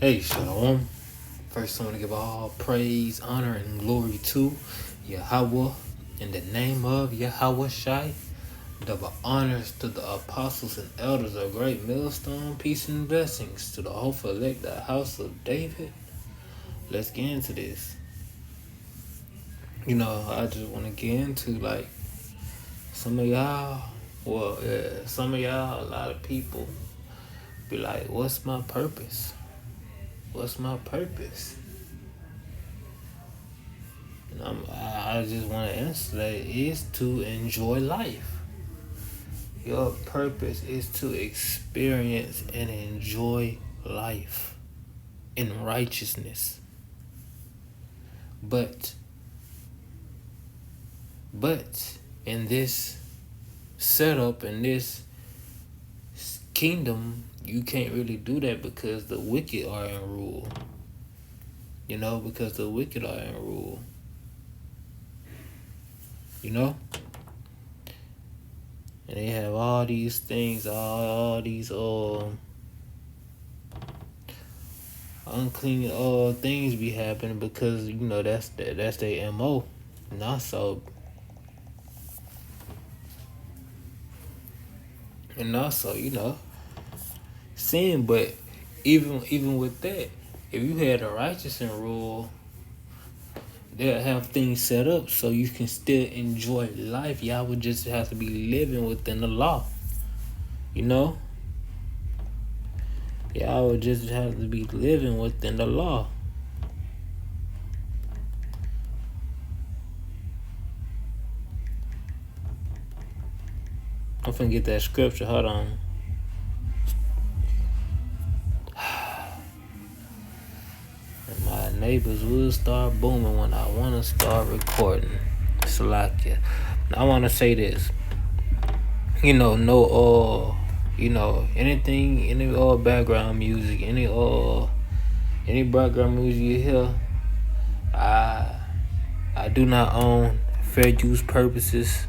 Hey, Shalom. First, I want to give all praise, honor, and glory to Yahweh in the name of Yahweh Shai. Double honors to the apostles and elders of Great Millstone. Peace and blessings to the hopeful elect, the house of David. Let's get into this. I just want to get into some of y'all. Some of y'all, a lot of people be like, "What's my purpose? What's my purpose?" I just want to answer that is to enjoy life. Your purpose is to experience and enjoy life in righteousness. But in this setup, in this kingdom, you can't really do that because the wicked are in rule. Because the wicked are in rule. And they have all these things, all these unclean things be happening because that's their MO. And also, sin. But even with that, if you had the righteous in rule, they'll have things set up so you can still enjoy life. Y'all would just have to be living within the law. Y'all would just have to be living within the law. I'm finna get that scripture. Hold on. And my neighbors will start booming when I want to start recording. Salakia. I want to say this. Anything, any background music, any background music you hear, I do not own fair use purposes.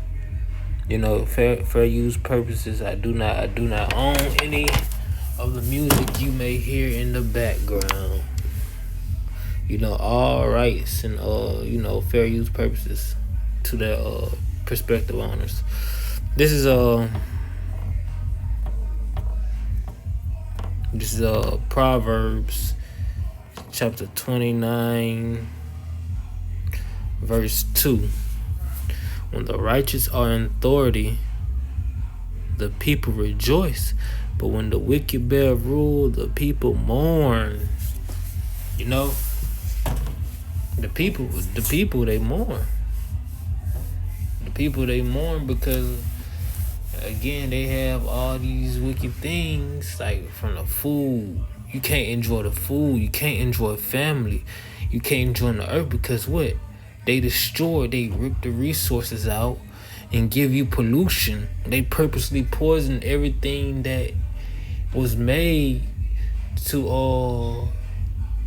Fair use purposes. I do not own any of the music you may hear in the background. All rights and fair use purposes to their prospective owners. This is Proverbs chapter 29 verse 2. When the righteous are in authority, the people rejoice, but when the wicked bear rule, the people mourn. The people they mourn. The people they mourn because again they have all these wicked things, like from the food. You can't enjoy the food, you can't enjoy family, you can't enjoy the earth because what? They rip the resources out and give you pollution. They purposely poison everything that was made to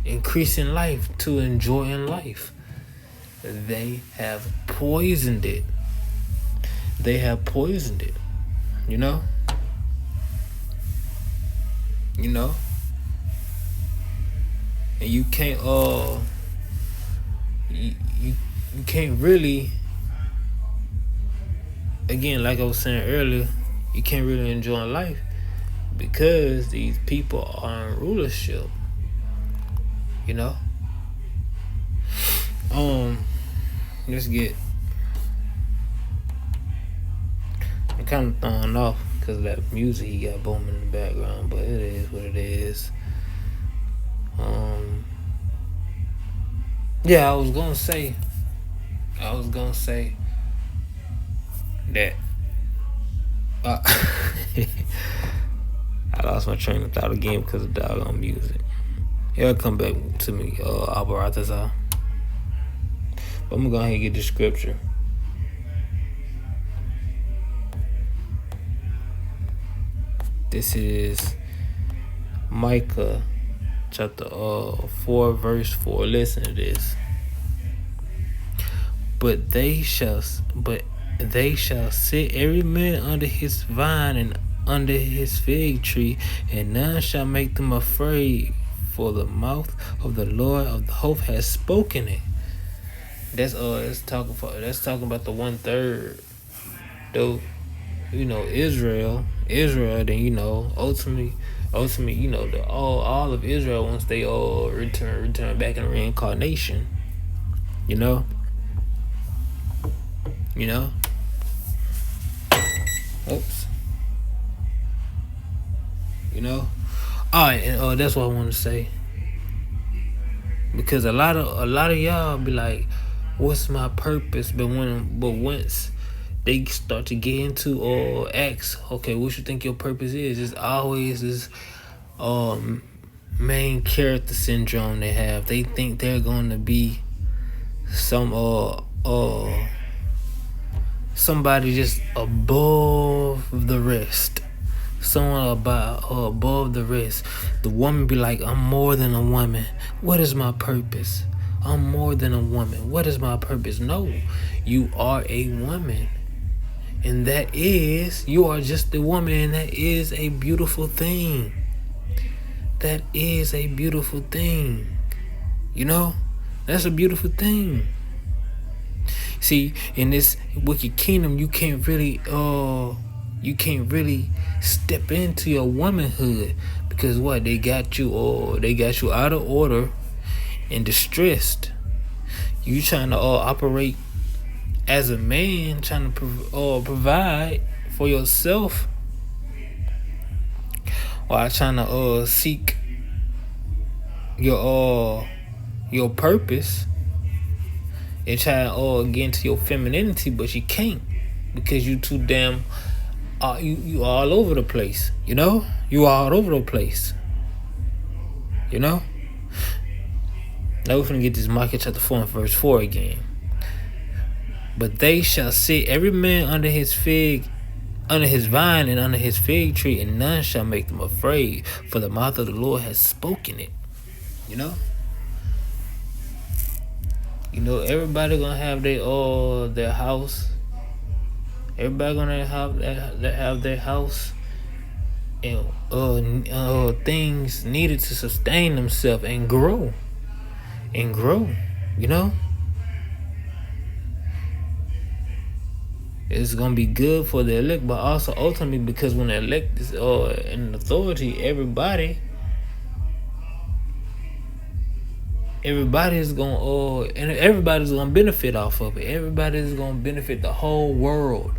increase in life, to enjoy in life. They have poisoned it. And you can't you can't really, again, like I was saying earlier, you can't really enjoy life because these people are in rulership. Let's get. I'm kind of thrown off because of that music he got booming in the background, but it is what it is. I was gonna say that I lost my train of thought again because of doggone music. It'll come back to me, Abaratazah. But I'm gonna go ahead and get the scripture. This is Micah chapter 4 verse 4. Listen to this. But they shall sit every man under his vine and under his fig tree, and none shall make them afraid, for the mouth of the Lord of the host has spoken it. That's talking about the 1/3, though. Israel, then ultimately, the all of Israel once they all return back in reincarnation. You know. Oops. All right, and that's what I want to say. Because a lot of y'all be like, "What's my purpose?" But once they start to get into or ask, "Okay, what you think your purpose is?" It's always this main character syndrome they have. They think they're going to be somebody just above the rest. Someone above the rest. The woman be like, "I'm more than a woman. What is my purpose? I'm more than a woman. What is my purpose?" No, you are a woman. And you are just a woman, and that is a beautiful thing. That is a beautiful thing. That's a beautiful thing. See, in this wicked kingdom, you can't really step into your womanhood, because what? They got you out of order and distressed. You trying to operate as a man, trying to provide for yourself, while trying to seek your purpose, and try to get into your femininity, but you can't, because you too damn you all over the place. You all over the place. Now we're gonna get this Micah chapter 4 and verse 4 again. But they shall sit every man under his vine and under his fig tree, and none shall make them afraid, for the mouth of the Lord has spoken it. Everybody gonna have their house. Everybody gonna have their house and things needed to sustain themselves and grow. It's gonna be good for the elect, but also ultimately, because when the elect is in authority, everybody's gonna benefit off of it. Everybody's gonna benefit. The whole world,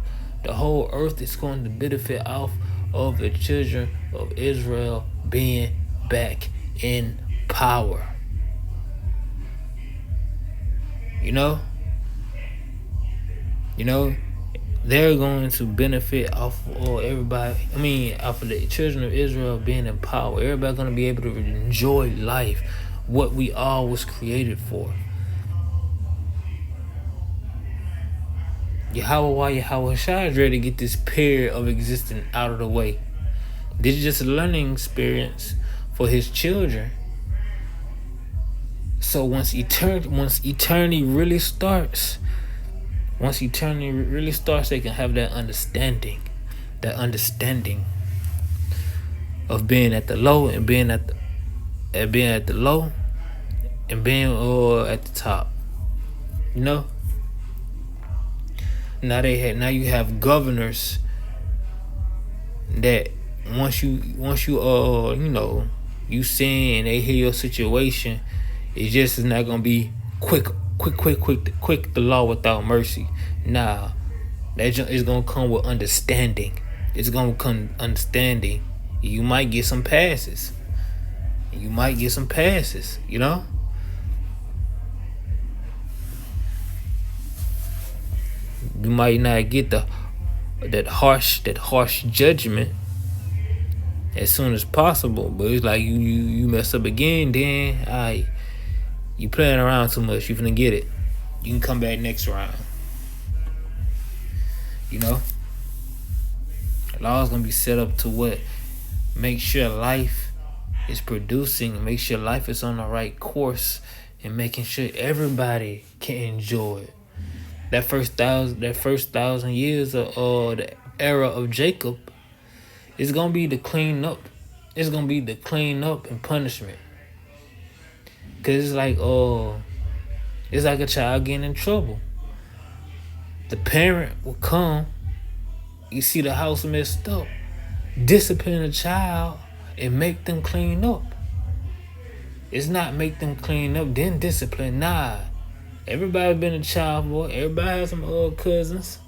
the whole earth is going to benefit off of the children of Israel being back in power. They're going to benefit off of off of the children of Israel being in power. Everybody's going to be able to enjoy life, what we all was created for. Yahweh Shai is ready to get this period of existence out of the way. This is just a learning experience for his children. So once eternity really starts, they can have that understanding of being at the low and being at the low and being at the top. Now you have governors that once you sin and they hear your situation, it just is not gonna be quick the law without mercy. Nah, that is gonna come with understanding. It's gonna come understanding. You might get some passes. You might not get that harsh judgment as soon as possible, but it's like you mess up again, then you playing around too much. You finna get it. You can come back next round. The law is gonna be set up to what? Make sure life is producing, make sure life is on the right course, and making sure everybody can enjoy it. That first 1,000 years of the era of Jacob, It's gonna be the clean up. It's gonna be the clean up and punishment. Cause it's like a child getting in trouble. The parent will come, you see the house messed up, discipline a child and make them clean up. It's not make them clean up, then discipline. Nah. Everybody been a child boy. Everybody has some old cousins.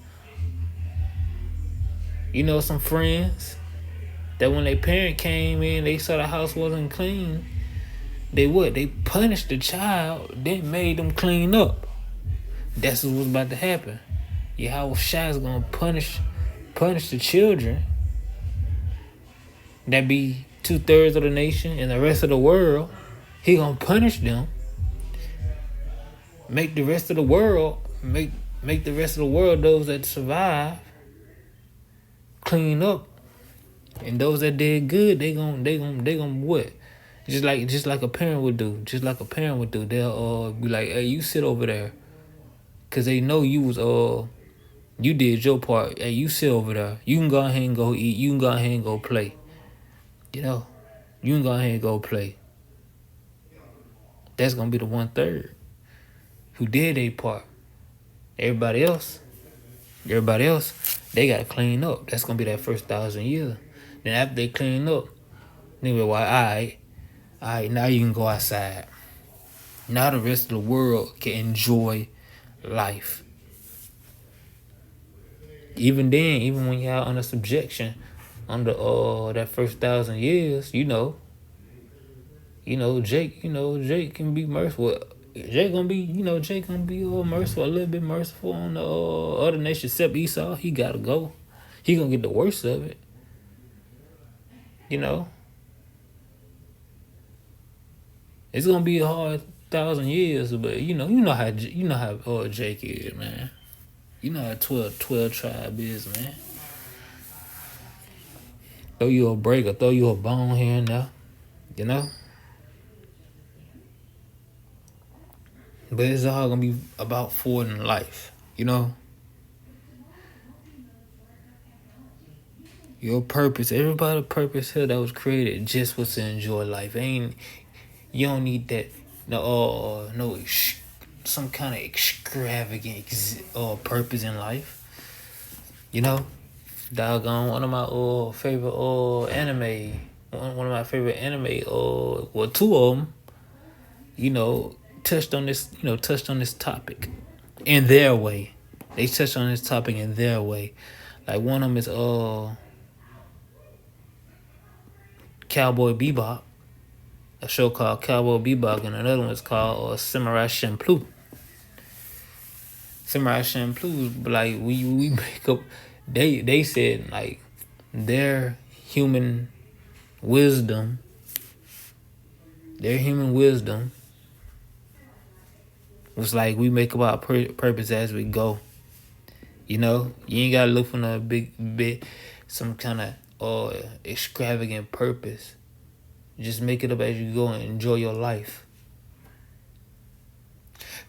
Some friends that when their parent came in, they saw the house wasn't clean. They what? They punished the child, then made them clean up. That's what's about to happen. Yahweh Shai is gonna punish the children that be 2/3 of the nation and the rest of the world. He gonna punish them. Make the rest of the world those that survive clean up, and those that did good, they gonna what? Just like a parent would do. They'll be like, hey, you sit over there, cause they know you was you did your part. Hey, you sit over there. You can go ahead and go eat. You can go ahead and go play. You can go ahead and go play. That's gonna be the 1/3 who did their part. Everybody else, they gotta clean up. That's gonna be that first 1,000 years. Then after they clean up, they be like, all right, now you can go outside. Now the rest of the world can enjoy life. Even then, even when y'all under subjection, under that first 1,000 years, Jake can be merciful. Jake gonna be merciful, a little bit merciful on the other nation except Esau. He gotta go. He gonna get the worst of it. It's gonna be a hard 1,000 years, but you know how Jake is, man. You know how 12 tribe is, man. Throw you a break or throw you a bone here and there, But it's all gonna be about forward in life, Your purpose, everybody's purpose here that was created just was to enjoy life. You don't need that some kind of extravagant purpose in life. Doggone, one of my favorite anime, one of my favorite anime, two of them, touched on this topic in their way. They touched on this topic in their way. Like one of them is Cowboy Bebop, a show called Cowboy Bebop, and another one is called Samurai Champloo. Samurai Champloo, like we make up. They said like their human wisdom was like we make up our purpose as we go. You ain't gotta look for no big some kind of extravagant purpose. Just make it up as you go and enjoy your life.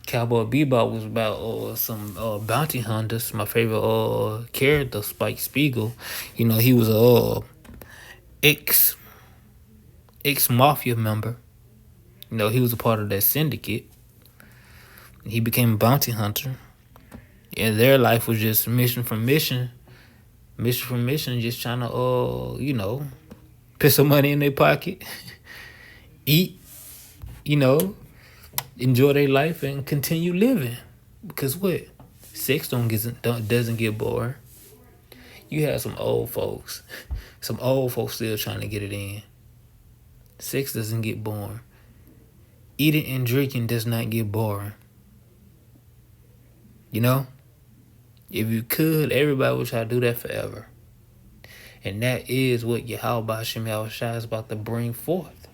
Cowboy Bebop was about some bounty hunters. My favorite character, Spike Spiegel. He was a ex mafia member. He was a part of that syndicate. He became a bounty hunter. And their life was just mission from mission, just trying to put some money in their pocket, eat, enjoy their life and continue living. Because what? Sex doesn't get boring. You have some old folks still trying to get it in. Sex doesn't get boring. Eating and drinking does not get boring. If you could, everybody would try to do that forever. And that is what Yahweh Shem Yahushua is about to bring forth.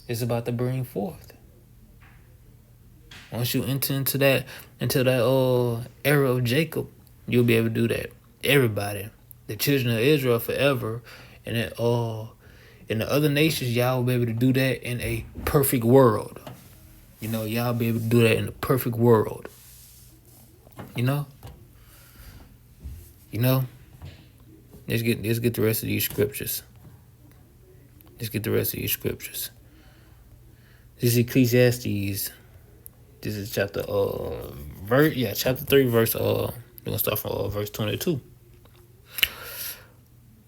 It's about to bring forth. Once you enter into that era of Jacob, you'll be able to do that. Everybody, the children of Israel forever, and then in the other nations, y'all will be able to do that in a perfect world. Y'all be able to do that in a perfect world. Let's get the rest of these scriptures. Let's get the rest of these scriptures. This is Ecclesiastes. This is chapter chapter 3, verse we're gonna start from verse 22.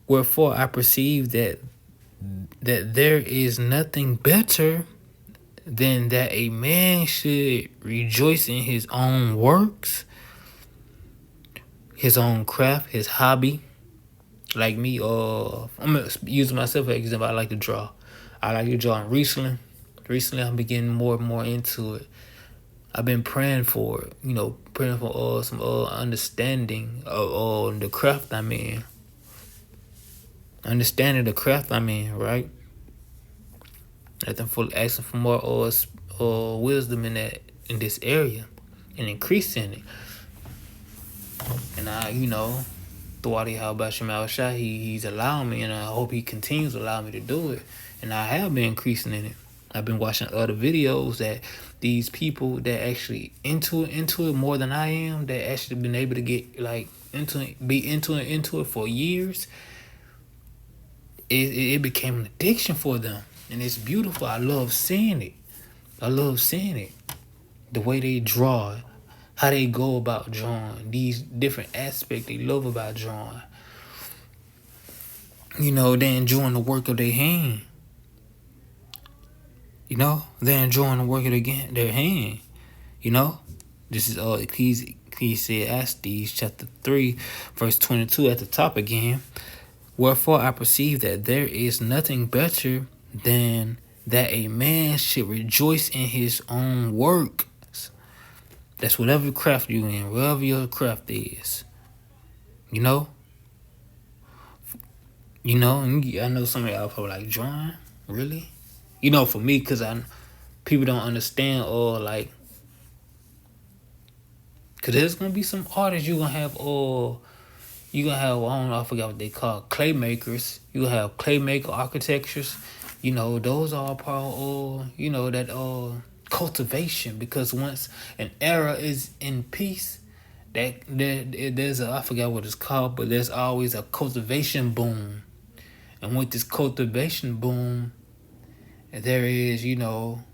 Wherefore I perceive that there is nothing better than that a man should rejoice in his own works, his own craft, his hobby. Like me, I'm gonna use myself as an example. I like to draw. And recently I'm beginning more and more into it. I've been praying for it, praying for some understanding of the craft I'm in. Understanding the craft I'm in, right? Asking for more wisdom in this area and increasing it. And I, through all the how about Shemal Shah, he's allowing me, and I hope he continues to allow me to do it. And I have been increasing in it. I've been watching other videos that these people that actually into it more than I am, that actually been able to get into it for years. It became an addiction for them, and it's beautiful. I love seeing it. The way they draw, how they go about drawing, these different aspects they love about drawing. They enjoying the work of their hand. They're enjoying the work of their hand. This is Ecclesiastes chapter 3, verse 22 at the top again. Wherefore I perceive that there is nothing better than that a man should rejoice in his own work. That's whatever craft you in, wherever your craft is. I know some of y'all probably like, drawing? Really? For me, because people don't understand because there's going to be some artists you're going to have, I forgot what they call clay makers. You have clay maker architectures. Those are part of, that cultivation, because once an era is in peace, there's I forgot what it's called, but there's always a cultivation boom. And with this cultivation boom, there is, an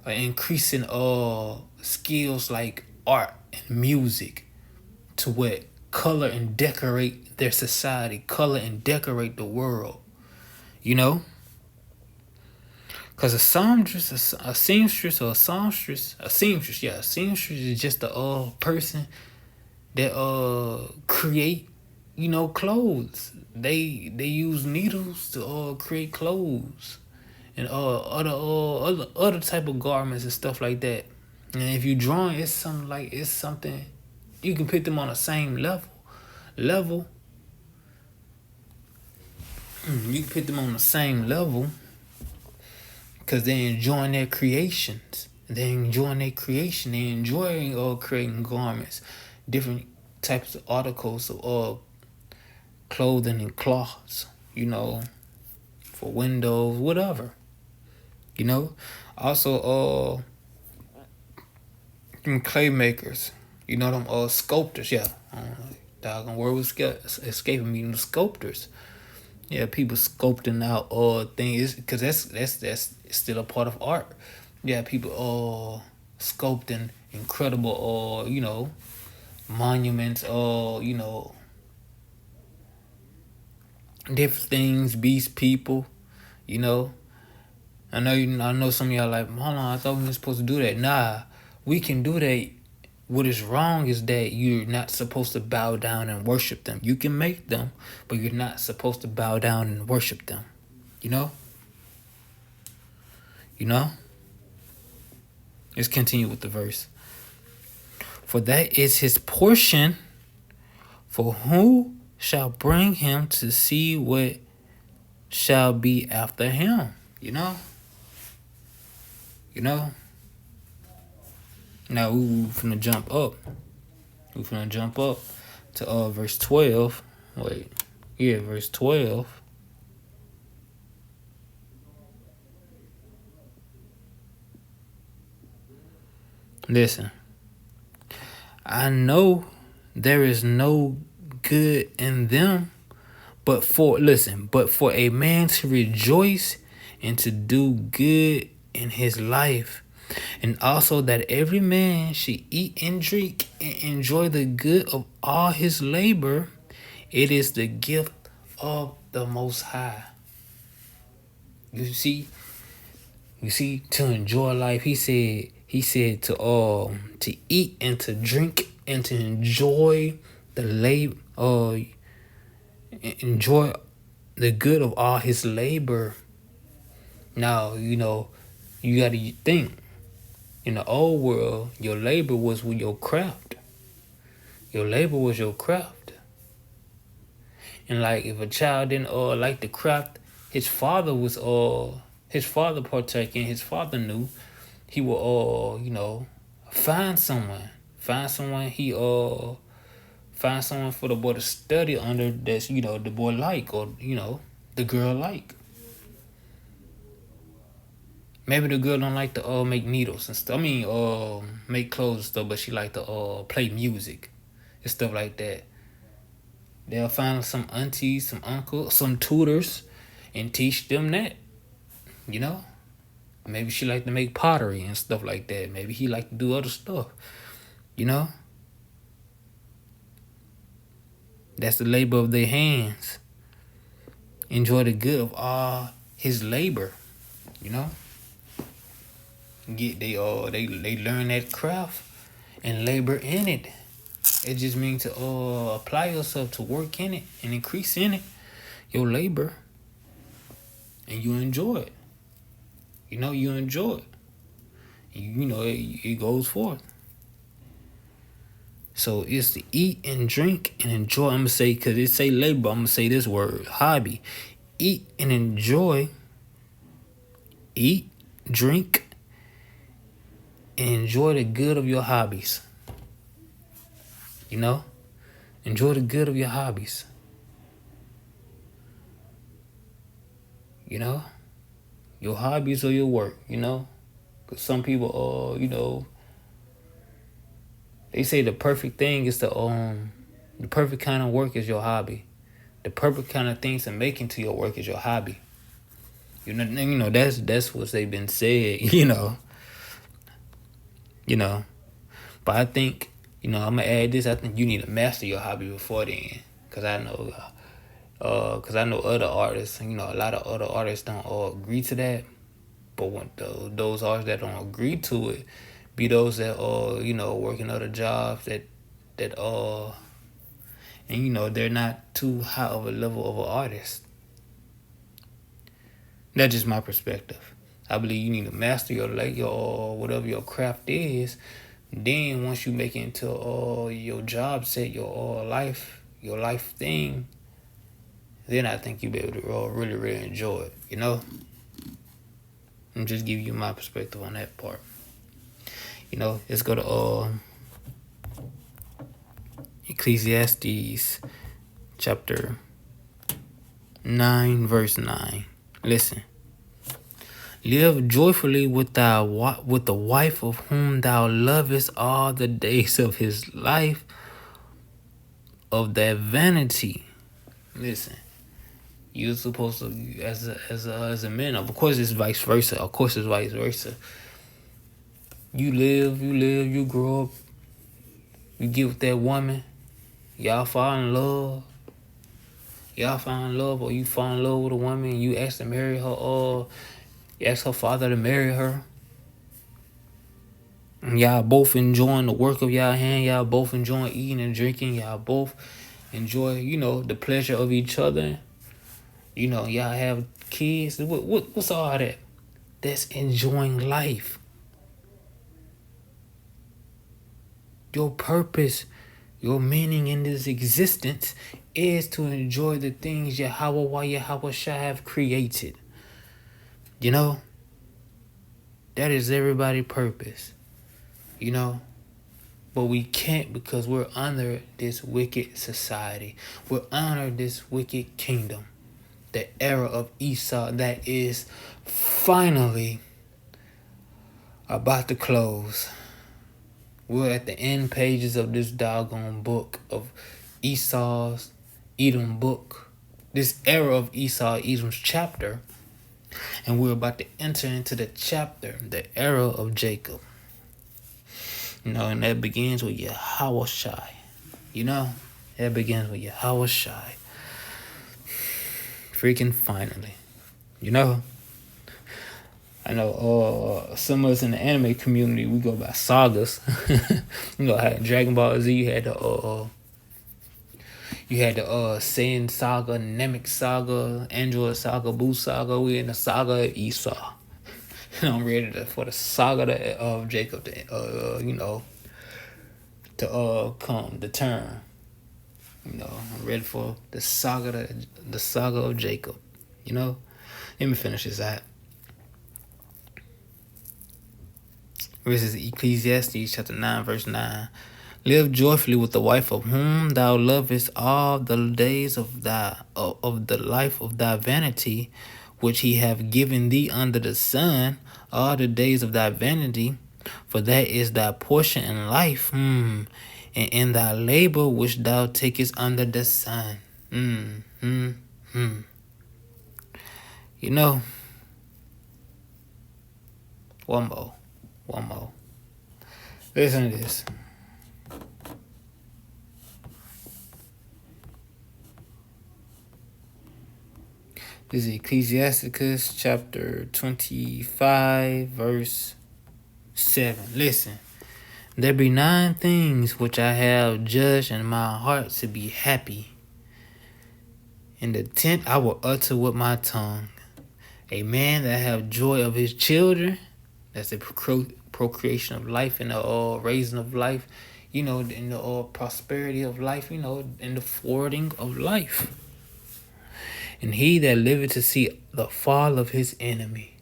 increase in skills like art and music, to what color and decorate their society, color and decorate the world. Because a seamstress is just a person that create, clothes. They use needles to create clothes and other type of garments and stuff like that. And if you drawing, it's something you can put them on the same level. You can put them on the same level. Because they're enjoying their creations. They're enjoying creating garments, different types of articles of clothing and cloths, for windows, whatever. Also, clay makers, them sculptors, yeah. Doggone word was escaping me, the sculptors. Yeah, people sculpting out things, because that's still a part of art. Yeah, people sculpting incredible monuments, different things, beasts, people. I know some of y'all like, hold on, I thought we were supposed to do that. Nah, we can do that. What is wrong is that you're not supposed to bow down and worship them. You can make them, but you're not supposed to bow down and worship them. Let's continue with the verse. For that is his portion, for who shall bring him to see what shall be after him? Now we're finna jump up. We're finna jump up to verse 12. Verse 12. Listen. I know there is no good in them, but for a man to rejoice and to do good in his life, and also that every man should eat and drink and enjoy the good of all his labor, it is the gift of the Most High. You see, to enjoy life, he said to eat and to drink and to enjoy the enjoy the good of all his labor. Now, you gotta think, in the old world, your labor was with your craft. Your labor was your craft. And like if a child didn't like the craft, his father partaking, his father knew, he would find someone. Find someone for the boy to study under that's, the boy like, or, the girl like. Maybe the girl don't like to make needles and stuff. Make clothes and stuff, but she like to play music and stuff like that. They'll find some aunties, some uncles, some tutors, and teach them that. Maybe she like to make pottery and stuff like that. Maybe he like to do other stuff. That's the labor of their hands. Enjoy the good of all his labor. They learn that craft and labor in it. It just means to apply yourself, to work in it and increase in it, your labor, and you enjoy it. You enjoy it. It goes forth. So it's to eat and drink and enjoy. I'm gonna say, because it say labor, I'm gonna say this word, hobby. Eat and enjoy. Eat, drink, and enjoy the good of your hobbies. Enjoy the good of your hobbies. Your hobbies or your work, Because some people, they say the perfect thing is the perfect kind of work is your hobby. The perfect kind of things to make into your work is your hobby. That's what they've been said, But I think, I'm gonna add this. I think you need to master your hobby before then, because I know other artists. A lot of other artists don't all agree to that. But when those artists that don't agree to it, be those that working other jobs and they're not too high of a level of an artist. That's just my perspective. I believe you need to master your whatever your craft is. Then once you make it into your job set, your life thing, then I think you'll be able to really, really enjoy it, I'm just giving you my perspective on that part. Let's go to Ecclesiastes chapter 9, verse 9. Listen. Live joyfully with the wife of whom thou lovest all the days of his life, of that vanity. Listen, you're supposed to, as a man, of course it's vice versa. You live, you grow up, you get with that woman, y'all fall in love, or you fall in love with a woman and you ask to marry her, you ask her father to marry her. And y'all both enjoying the work of y'all hand. Y'all both enjoying eating and drinking. Y'all both enjoy, the pleasure of each other. Y'all have kids. What's all that? That's enjoying life. Your purpose, your meaning in this existence is to enjoy the things Yahweh Shah have created. That is everybody's purpose. But we can't, because we're under this wicked society. We're under this wicked kingdom. The era of Esau that is finally about to close. We're at the end pages of this doggone book of Esau's Edom book. this era of Esau, Edom's chapter, and we're about to enter into the chapter, the era of Jacob. You know, and that begins with Yahushai. You know, that begins with Yahushai. Freaking finally. You know, I know some of us in the anime community, we go by sagas. You know, I had Dragon Ball Z, you had the Saiyan Saga, Namek Saga, Android Saga, Boo Saga. We in the saga of Esau. And I'm ready for the saga of Jacob to come, the turn. You know, I'm ready for the saga of Jacob. You know, let me finish this out. This is Ecclesiastes chapter 9, verse 9. Live joyfully with the wife of whom thou lovest all the days of the life of thy vanity, which he hath given thee under the sun, all the days of thy vanity, for that is thy portion in life, and in thy labor which thou takest under the sun. You know, one more. Listen to this. This is Ecclesiasticus chapter 25, verse 7. Listen. There be 9 things which I have judged in my heart to be happy. In the 10th I will utter with my tongue. A man that have joy of his children, that's the procreation of life and the raising of life, you know, in the prosperity of life, you know, in the forwarding of life. And he that liveth to see the fall of his enemy.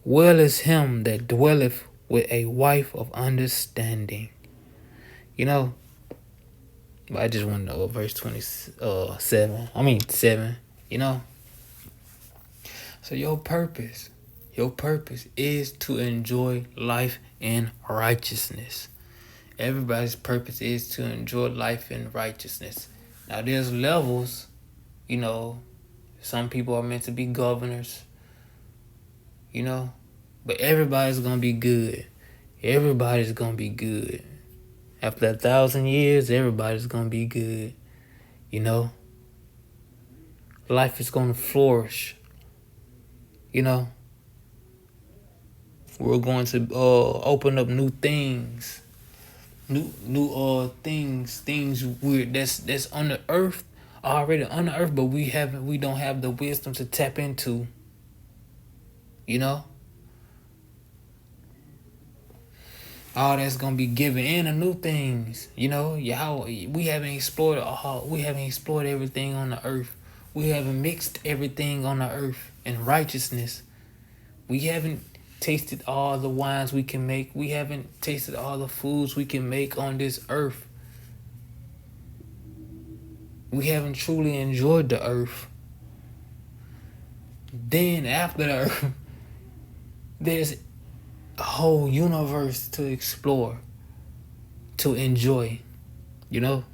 Well is him that dwelleth with a wife of understanding. You know, I just want to know verse 7, you know. So your purpose is to enjoy life in righteousness. Everybody's purpose is to enjoy life in righteousness. Now there's levels, you know. Some people are meant to be governors, you know. But everybody's going to be good. Everybody's going to be good. After 1,000 years, everybody's going to be good, you know. Life is going to flourish, you know. We're going to open up new things. New things weird that's on the earth, already on the earth, but we don't have the wisdom to tap into, you know. All that's gonna be given in the new things, you know. We haven't explored everything on the earth. We haven't mixed everything on the earth in righteousness. We haven't tasted all the wines we can make. We haven't tasted all the foods we can make on this earth. We haven't truly enjoyed the earth. Then after the earth, there's a whole universe to explore, to enjoy, you know.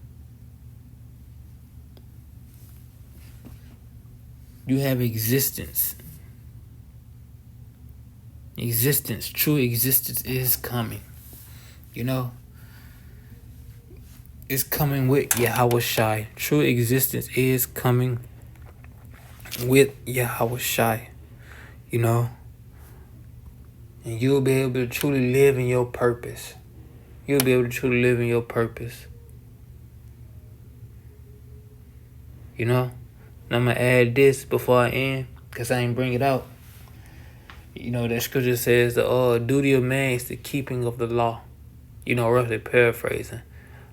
You have existence. True existence is coming, you know. It's coming with Yahushai. True existence is coming with Yahushai, you know. And you'll be able to truly live in your purpose. You'll be able to truly live in your purpose. You know? And I'm going to add this before I end, because I ain't bring it out. You know, that scripture says the duty of man is the keeping of the law. You know, roughly paraphrasing.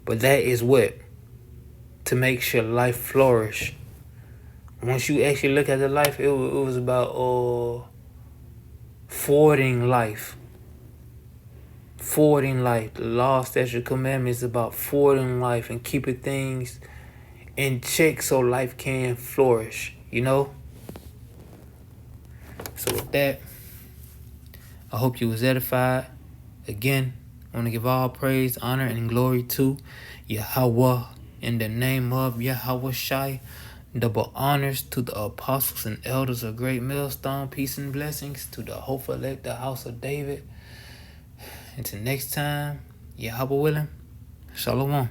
But that is what? To make sure life flourish. Once you actually look at the life, it was about forwarding life. Forwarding life. The law, statute, commandments is about forwarding life and keeping things in check so life can flourish, you know? So with that, I hope you was edified. Again, I want to give all praise, honor, and glory to Yahweh In the name of Yahweh Shai, double honors to the apostles and elders of Great Millstone. Peace and blessings to the hopeful elect, the house of David. Until next time, Yahweh willing, Shalom.